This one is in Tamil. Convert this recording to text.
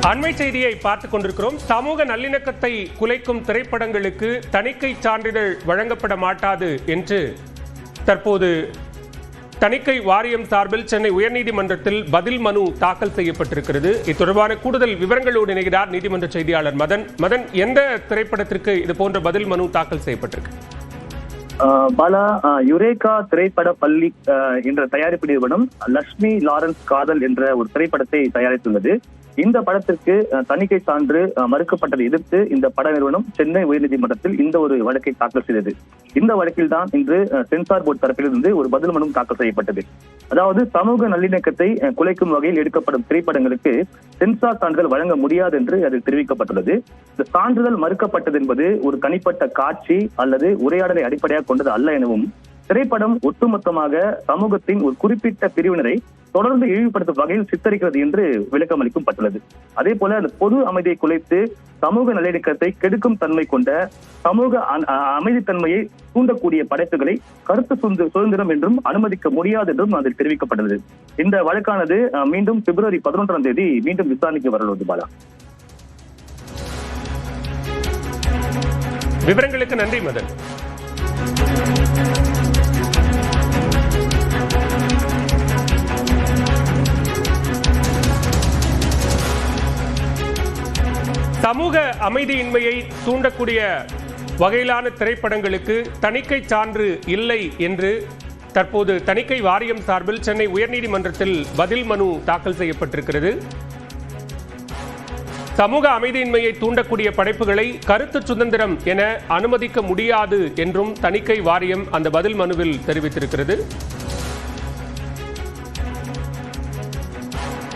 அண்மை செய்தியை பார்த்துக் கொண்டிருக்கிறோம். சமூக நல்லிணக்கத்தை குலைக்கும் திரைப்படங்களுக்கு தணிக்கை சான்றிதழ் வழங்கப்பட மாட்டாது என்று தற்போது தணிக்கை வாரியம் சார்பில் சென்னை உயர்நீதிமன்றத்தில் பதில் மனு தாக்கல் செய்யப்பட்டிருக்கிறது. இது தொடர்பான கூடுதல் விவரங்களோடு இணைகிறார் நீதிமன்ற செய்தியாளர் மதன். எந்த திரைப்படத்திற்கு இது போன்ற பதில் மனு தாக்கல் செய்யப்பட்டிருக்கு? பாலா, யுரேகா திரைப்பட பள்ளி என்ற தயாரிப்பு நிறுவனம் லட்சுமி லாரன்ஸ் காதல் என்ற ஒரு திரைப்படத்தை தயாரித்துள்ளது. இந்த படத்திற்கு தணிக்கை சான்று மறுக்கப்பட்டதை எதிர்த்து இந்த பட நிறுவனம் சென்னை உயர்நீதிமன்றத்தில் இந்த ஒரு வழக்கை தாக்கல் செய்தது. இந்த வழக்கில் தான் இன்று சென்சார் போர்டு தரப்பிலிருந்து ஒரு பதில் மனு தாக்கல் செய்யப்பட்டது. அதாவது சமூக நல்லிணக்கத்தை குலைக்கும் வகையில் எடுக்கப்படும் திரைப்படங்களுக்கு சென்சார் சான்றிதழ் வழங்க முடியாது என்று அதில் தெரிவிக்கப்பட்டுள்ளது. இந்த சான்றிதழ் மறுக்கப்பட்டது என்பது ஒரு தனிப்பட்ட காட்சி அல்லது உரையாடலை அடிப்படையாக கொண்டது அல்ல எனவும், திரைப்படம் ஒட்டுமொத்தமாக சமூகத்தின் ஒரு குறிப்பிட்ட பிரிவினரை தொடர்ந்து இழிவுபடுத்தும் வகையில் சித்தரிக்கிறது என்று விளக்கம் அளிக்கப்பட்டுள்ளது. அதே போல அந்த பொது அமைதியை குலைத்து சமூக நல்லிணக்கத்தை கெடுக்கும் தன்மை கொண்ட சமூக அமைதித்தன்மையை தூண்டக்கூடிய படைப்புகளை கருத்து சுதந்திரம் என்றும் அனுமதிக்க முடியாது என்றும் அதில் தெரிவிக்கப்பட்டுள்ளது. இந்த வழக்கானது மீண்டும் பிப்ரவரி 11ஆம் தேதி மீண்டும் விசாரணைக்கு வரவுள்ளது. பாலா, விவரங்களுக்கு நன்றி மதன். சமூக அமைதியின்மையை தூண்டக்கூடிய வகையிலான திரைப்படங்களுக்கு தணிக்கை சான்று இல்லை என்று தற்போது தணிக்கை வாரியம் சார்பில் சென்னை உயர்நீதிமன்றத்தில் பதில் மனு தாக்கல் செய்யப்பட்டிருக்கிறது. சமூக அமைதியின்மையை தூண்டக்கூடிய படைப்புகளை கருத்து சுதந்திரம் என அனுமதிக்க முடியாது என்றும் தணிக்கை வாரியம் அந்த பதில் மனுவில் தெரிவித்திருக்கிறது.